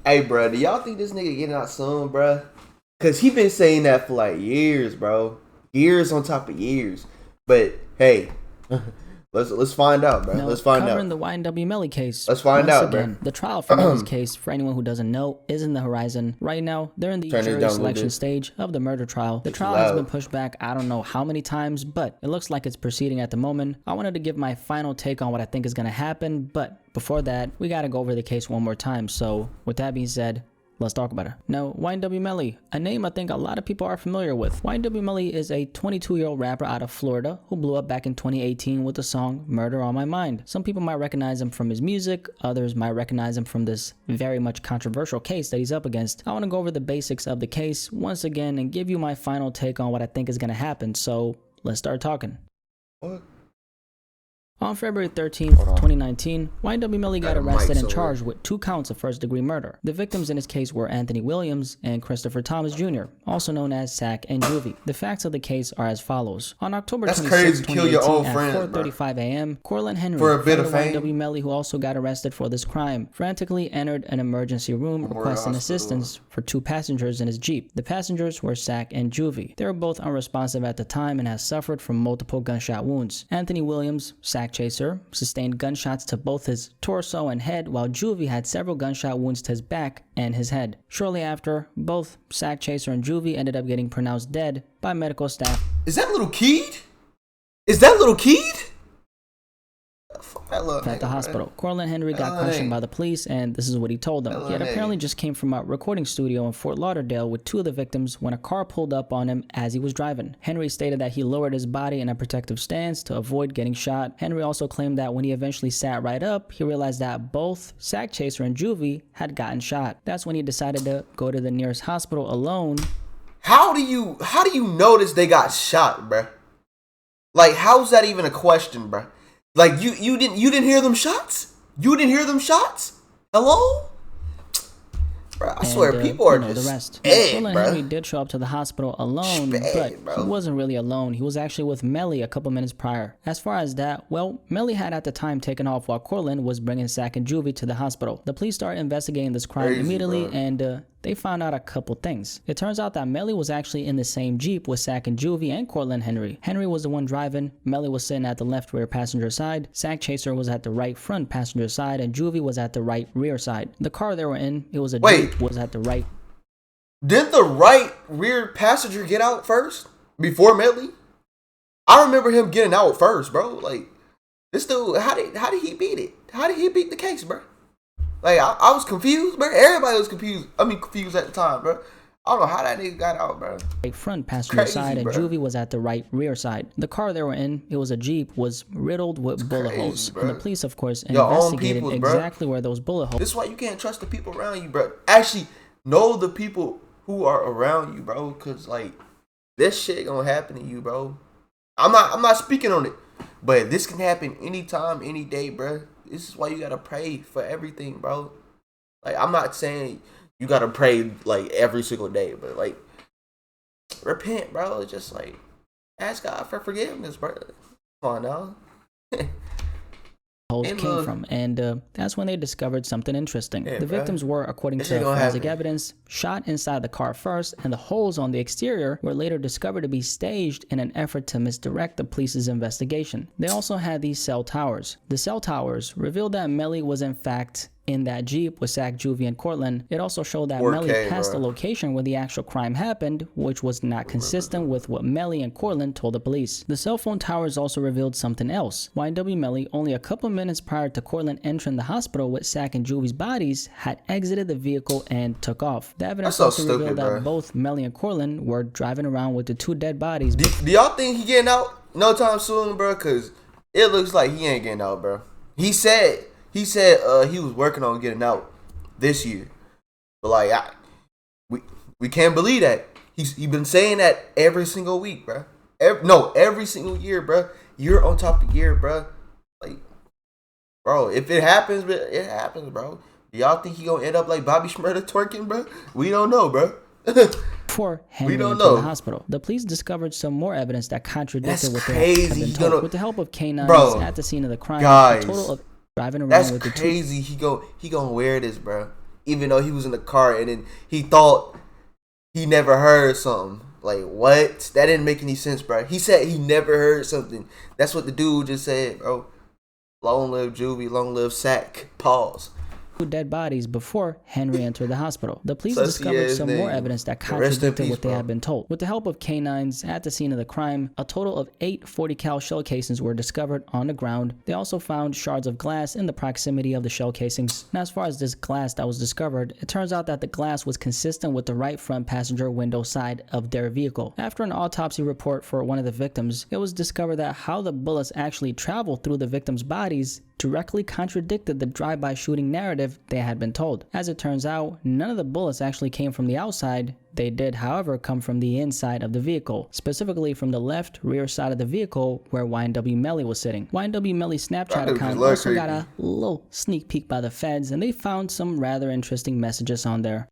Hey, bro, do y'all think this nigga getting out soon, bro? Cause he been saying that for like years, bro. Years on top of years. But hey, let's find out, bro. Now, let's find out. Covering the YNW Melly case. Let's find Once out, again, bro. the trial for Melly's case, for anyone who doesn't know, is in the horizon. Right now, they're in the jury selection stage of the murder trial. The trial has been pushed back I don't know how many times, but it looks like it's proceeding at the moment. I wanted to give my final take on what I think is going to happen, but before that, we got to go over the case one more time. So, with that being said, let's talk about it. Now, YNW Melly, a name I think a lot of people are familiar with. YNW Melly is a 22-year-old rapper out of Florida who blew up back in 2018 with the song Murder on My Mind. Some people might recognize him from his music, others might recognize him from this very much controversial case that he's up against. I want to go over the basics of the case once again and give you my final take on what I think is going to happen, so let's start talking. What? On February 13th, 2019, YNW Melly got arrested and charged with 2 counts of first-degree murder. The victims in this case were Anthony Williams and Christopher Thomas Jr., also known as Sack and Juvie. The facts of the case are as follows. On October 26, 2018, at 4:35 a.m., Cortland Henry, for a bit of fame, YNW Melly, who also got arrested for this crime, frantically entered an emergency room requesting assistance for 2 passengers in his Jeep. The passengers were Sack and Juvie. They were both unresponsive at the time and had suffered from multiple gunshot wounds. Anthony Williams, Sack Chaser, sustained gunshots to both his torso and head, while Juvie had several gunshot wounds to his back and his head. Shortly after, both Sack Chaser and Juvie ended up getting pronounced dead by medical staff. Is that little Keed? Is that little Keed? At the hospital. Cortland Henry got questioned by the police, and this is what he told them. He had apparently just came from a recording studio in Fort Lauderdale with 2 of the victims when a car pulled up on him as he was driving. Henry stated that he lowered his body in a protective stance to avoid getting shot. Henry also claimed that when he eventually sat right up, he realized that both Sack Chaser and Juvie had gotten shot. That's when he decided to go to the nearest hospital alone. How do you notice they got shot, bruh? Like, how's that even a question, bruh? Like, you didn't hear them shots? You didn't hear them shots? Hello? Bro, I swear, people are just the rest. dead, Cortland Henry did show up to the hospital alone, but he wasn't really alone. He was actually with Melly a couple minutes prior. As far as that, well, Melly had at the time taken off while Cortland was bringing Sack and Juvie to the hospital. The police started investigating this crime immediately, and they found out a couple things. It turns out that Melly was actually in the same Jeep with Sack and Juvie and Cortland Henry. Henry was the one driving, Melly was sitting at the left rear passenger side, Sack Chaser was at the right front passenger side, and Juvie was at the right rear side. The car they were in, it was a Jeep, was at the right. Did the right rear passenger get out first before Melly? I remember him getting out first, bro. Like, this dude, how did he beat it? How did he beat the case, bro? Like, I was confused, bro. Everybody was confused. I mean, confused at the time, bro. I don't know how that nigga got out, bro. Right front passenger side, and Juvie was at the right rear side. The car they were in, it was a Jeep, was riddled with bullet holes. And the police, of course, investigated exactly where those bullet holes. This is why you can't trust the people around you, bro. Actually, know the people who are around you, bro. Cause like, this shit gonna happen to you, bro. I'm not speaking on it, but this can happen anytime, any day, bro. This is why you gotta pray for everything, bro. Like, I'm not saying you gotta pray like every single day, but like, repent, bro. Just like, ask God for forgiveness, bro. Come on now. Holes came from, and that's when they discovered something interesting. The victims were, according to forensic evidence, shot inside the car first, and the holes on the exterior were later discovered to be staged in an effort to misdirect the police's investigation. They also had these cell towers. The cell towers revealed that Melly was in fact in that Jeep with Sack, Juvie, and Cortland. It also showed that Melly passed the location where the actual crime happened, which was not consistent with what Melly and Cortland told the police. The cell phone towers also revealed something else. YNW Melly, only a couple minutes prior to Cortland entering the hospital with Sack and Juvie's bodies, had exited the vehicle and took off. The evidence also revealed that both Melly and Cortland were driving around with the 2 dead bodies. Do y'all think he getting out no time soon, bro? Cause it looks like he ain't getting out, bro. He said he was working on getting out this year, but like, we can't believe that. He's been saying that every single week, bro. Every single year, bro. Year on top of year, bro. Like, bro, if it happens, it happens, bro. Do y'all think he gonna end up like Bobby Shmurda twerking, bro? We don't know, bro. Before Henry went to the hospital, the police discovered some more evidence that contradicted what they had been told. With the help of canines at the scene of the crime, a total of driving around with the 2. That's crazy. He gonna wear this, bro. even though he was in the car, and then he thought he never heard something. Like, what? That didn't make any sense, bro. He said he never heard something. That's what the dude just said, bro. Long live Juvie, long live Sack. Pause. Dead bodies before Henry entered the hospital. The police discovered some more evidence that contradicted what they had been told. With the help of canines at the scene of the crime, a total of 8 .40 cal shell casings were discovered on the ground. They also found shards of glass in the proximity of the shell casings. And as far as this glass that was discovered, it turns out that the glass was consistent with the right front passenger window side of their vehicle. After an autopsy report for one of the victims, it was discovered that how the bullets actually traveled through the victims' bodies directly contradicted the drive-by shooting narrative they had been told. As it turns out, none of the bullets actually came from the outside. They did, however, come from the inside of the vehicle, specifically from the left rear side of the vehicle where YNW Melly was sitting. YNW Melly's Snapchat account also got a little sneak peek by the feds, and they found some rather interesting messages on there.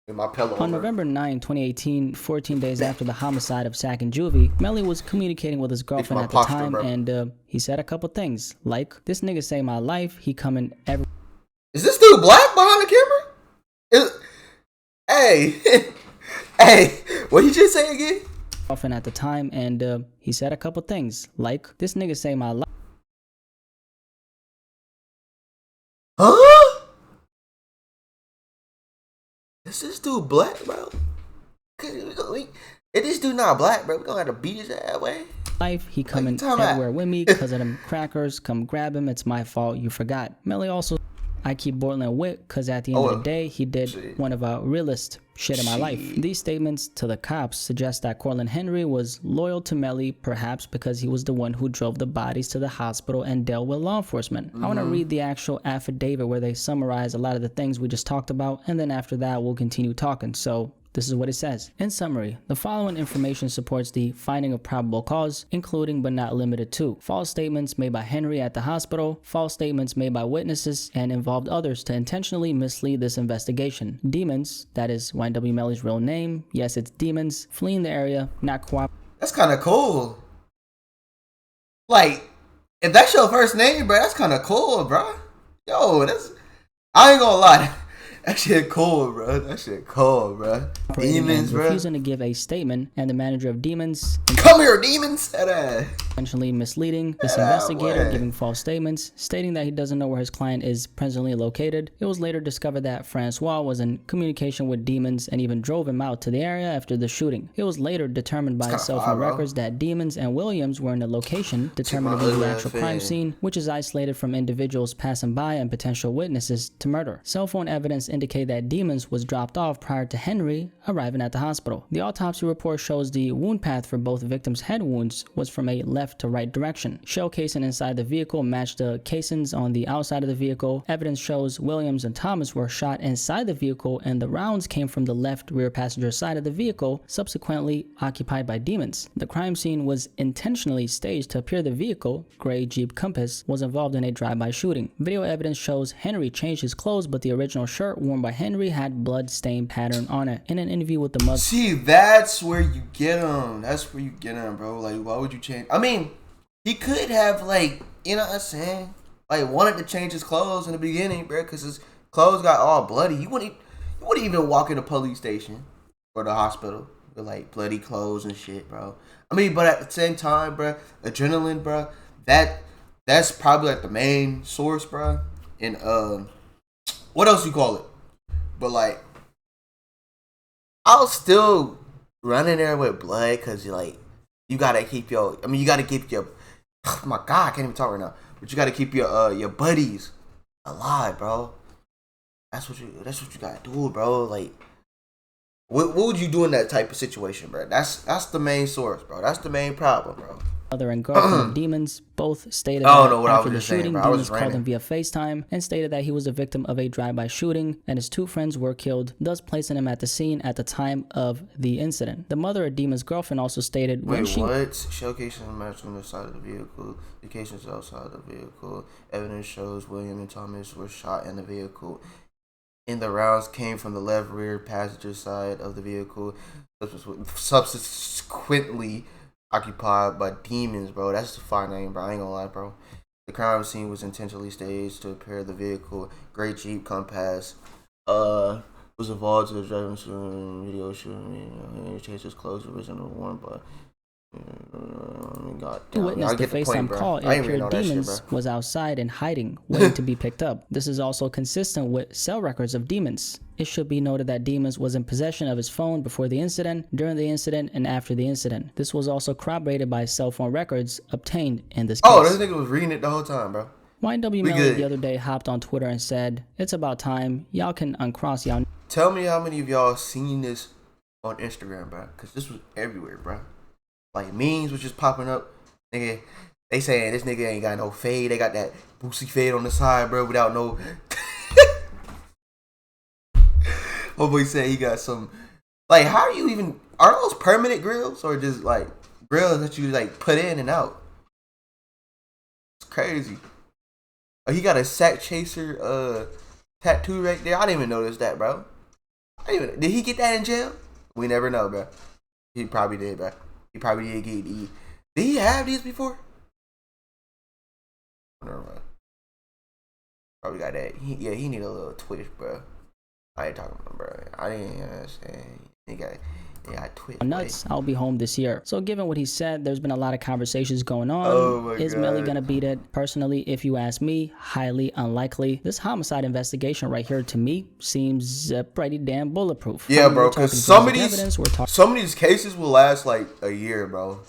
On November 9, 2018, 14 days after the homicide of Sack and Juvie, Melly was communicating with his girlfriend at the time, and he said a couple things, like, "This nigga saved my life, he coming every..." Is this dude black behind the camera? Hey, hey, what did you just say again? Girlfriend at the time, and he said a couple things, like, "This nigga saved my life." Huh? Is this dude black, bro? If this dude not black, bro, we gonna have to beat his ass away. Life, he coming everywhere with me because of them crackers. Come grab him, it's my fault, you forgot. Melly also, "I keep boiling wit because at the end of the day, he did one of our realest shit in my life." These statements to the cops suggest that Cortland Henry was loyal to Melly, perhaps because he was the one who drove the bodies to the hospital and dealt with law enforcement. I want to read the actual affidavit where they summarize a lot of the things we just talked about, and then after that, we'll continue talking. So this is what it says. In summary, the following information supports the finding of probable cause, including but not limited to false statements made by Henry at the hospital, false statements made by witnesses, and involved others to intentionally mislead this investigation. Demons, that is YNW Melly's real name, yes, it's Demons, fleeing the area, not cooperating. That's kind of cool. Like, if that's your first name, bro, that's kind of cool, bro. Yo, I ain't gonna lie. That shit cool, bro. That shit cool, bro. Demons, bro. Refusing to give a statement, and the manager of Demons, "Come here, Demons!" intentionally misleading this investigator, giving false statements, stating that he doesn't know where his client is presently located. It was later discovered that Francois was in communication with Demons and even drove him out to the area after the shooting. It was later determined by cell phone records that Demons and Williams were in the location, determined to be the actual crime scene, which is isolated from individuals passing by and potential witnesses to murder. Cell phone evidence indicate that Demons was dropped off prior to Henry arriving at the hospital. The autopsy report shows the wound path for both victims' head wounds was from a left to right direction. Shell casing inside the vehicle matched the casings on the outside of the vehicle. Evidence shows Williams and Thomas were shot inside the vehicle, and the rounds came from the left rear passenger side of the vehicle, subsequently occupied by Demons. The crime scene was intentionally staged to appear the vehicle, gray Jeep Compass, was involved in a drive-by shooting. Video evidence shows Henry changed his clothes, but the original shirt worn by Henry had blood-stained pattern on it. In an interview with the mother, see, that's where you get him. That's where you get him, bro. Like, why would you change? I mean, he could have, like, you know what I'm saying? Like, wanted to change his clothes in the beginning, bro, because his clothes got all bloody. You wouldn't even walk in a police station or the hospital with, like, bloody clothes and shit, bro. I mean, but at the same time, bro, adrenaline, bro, that's probably, like, the main source, bro. And, what else you call it? But, like, I'll still run in there with blood because, like, you got to keep your, oh my God, I can't even talk right now. But you got to keep your buddies alive, bro. That's what you got to do, bro. Like, what would you do in that type of situation, bro? That's the main source, bro. That's the main problem, bro. Mother and girlfriend of Demons both stated that after the shooting, Demons called him via FaceTime and stated that he was a victim of a drive-by shooting and his 2 friends were killed, thus placing him at the scene at the time of the incident. The mother of Demons' girlfriend also stated, what? Showcasing match on the side of the vehicle. The casings outside the vehicle. Evidence shows William and Thomas were shot in the vehicle. And the rounds came from the left rear passenger side of the vehicle, subsequently occupied by Demons, bro. That's the fine name, bro. I ain't gonna lie, bro. The crime scene was intentionally staged to appear the vehicle, gray Jeep Compass, Was involved to the driving video shooting. Chase is close to original warrant, but Who witnessed the FaceTime call, it appeared Demons was outside and hiding, waiting to be picked up. This is also consistent with cell records of Demons. It should be noted that Demons was in possession of his phone before the incident, during the incident, and after the incident. This was also corroborated by cell phone records obtained in this case. Oh, this nigga was reading it the whole time, bro. YNW Melly the other day hopped on Twitter and said, "It's about time. Y'all can uncross y'all." Tell me how many of y'all seen this on Instagram, bro? Because this was everywhere, bro. Like, memes was just popping up. Nigga, they saying this nigga ain't got no fade. They got that Boosie fade on the side, bro, without no... Homeboy said he got some... Like, how are you even... Are those permanent grills? Or just, like, grills that you, like, put in and out? It's crazy. Oh, he got a sack chaser tattoo right there. I didn't even notice that, bro. Did he get that in jail? We never know, bro. He probably did, bro. He probably did get these. Did he have these before? Never mind. Probably got that. He need a little twitch, bro. I ain't talking about, bro. I didn't understand. He got twitch. Nuts. I'll be home this year. So given what he said, there's been a lot of conversations going on. Is Melly gonna beat it? Personally, if you ask me, highly unlikely. This homicide investigation right here to me seems pretty damn bulletproof. Yeah, bro, because some of these cases will last like a year, bro.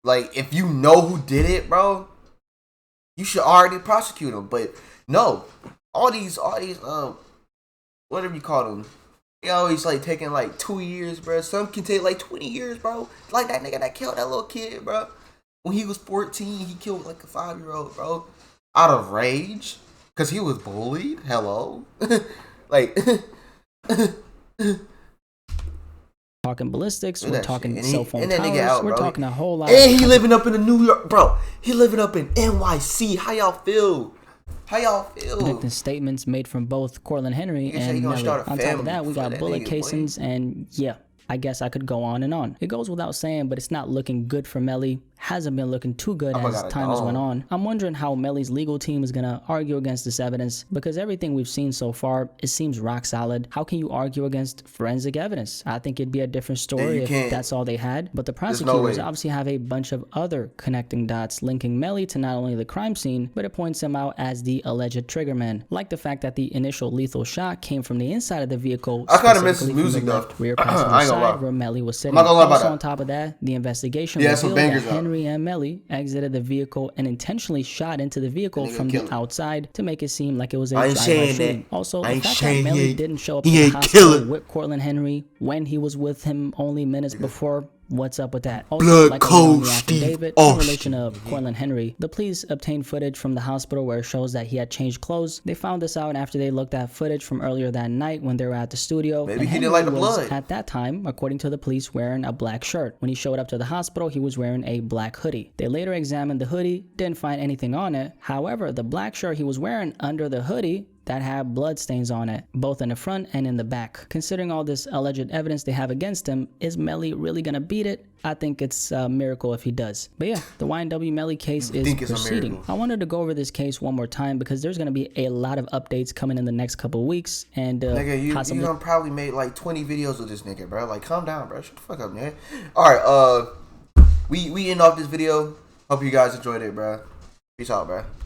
Like, if you know who did it, bro, you should already prosecute them. But no, all these whatever you call them, they always like taking like 2 years, bro. Some can take like 20 years, bro. Like that nigga that killed that little kid, bro. When he was 14, he killed like a 5-year-old, bro, out of rage because he was bullied. Hello, like talking ballistics, we're talking cell phone towers, we're talking a whole lot. And he living up in the New York, bro. He living up in NYC. How y'all feel? Connecting statements made from both Cortland Henry and Melly. On top of that, we got bullet casings, and yeah, I guess I could go on and on. It goes without saying, but it's not looking good for Melly. Hasn't been looking too good as time has went on. I'm wondering how Melly's legal team is gonna argue against this evidence, because everything we've seen so far, it seems rock solid. How can you argue against forensic evidence? I think it'd be a different story if that's all they had. But the prosecutors obviously have a bunch of other connecting dots linking Melly to not only the crime scene, but it points him out as the alleged triggerman. Like the fact that the initial lethal shot came from the inside of the vehicle. I kind of miss his music though. Rear passenger side where Melly was sitting. Also on top of that, the investigation revealed that Henry and Melly exited the vehicle and intentionally shot into the vehicle from the outside to make it seem like it was a drive-by shooting. Also, the fact that Melly didn't show up to the hospital with Cortland Henry when he was with him only minutes before. What's up with that? Also, like on the affidavit in relation to Cortland Henry, the police obtained footage from the hospital where it shows that he had changed clothes. They found this out after they looked at footage from earlier that night when they were at the studio. Maybe he didn't like the blood. At that time, according to the police, wearing a black shirt. When he showed up to the hospital, he was wearing a black hoodie. They later examined the hoodie, didn't find anything on it. However, the black shirt he was wearing under the hoodie that had blood stains on it, both in the front and in the back. Considering all this alleged evidence they have against him, is Melly really gonna beat it? I think it's a miracle if he does. But yeah, the YNW Melly case is proceeding. I wanted to go over this case one more time because there's gonna be a lot of updates coming in the next couple of weeks, and nigga, you done probably made like 20 videos of this nigga, bro. Like, calm down, bro. Shut the fuck up, man. All right, we end off this video. Hope you guys enjoyed it, bro. Peace out, bro.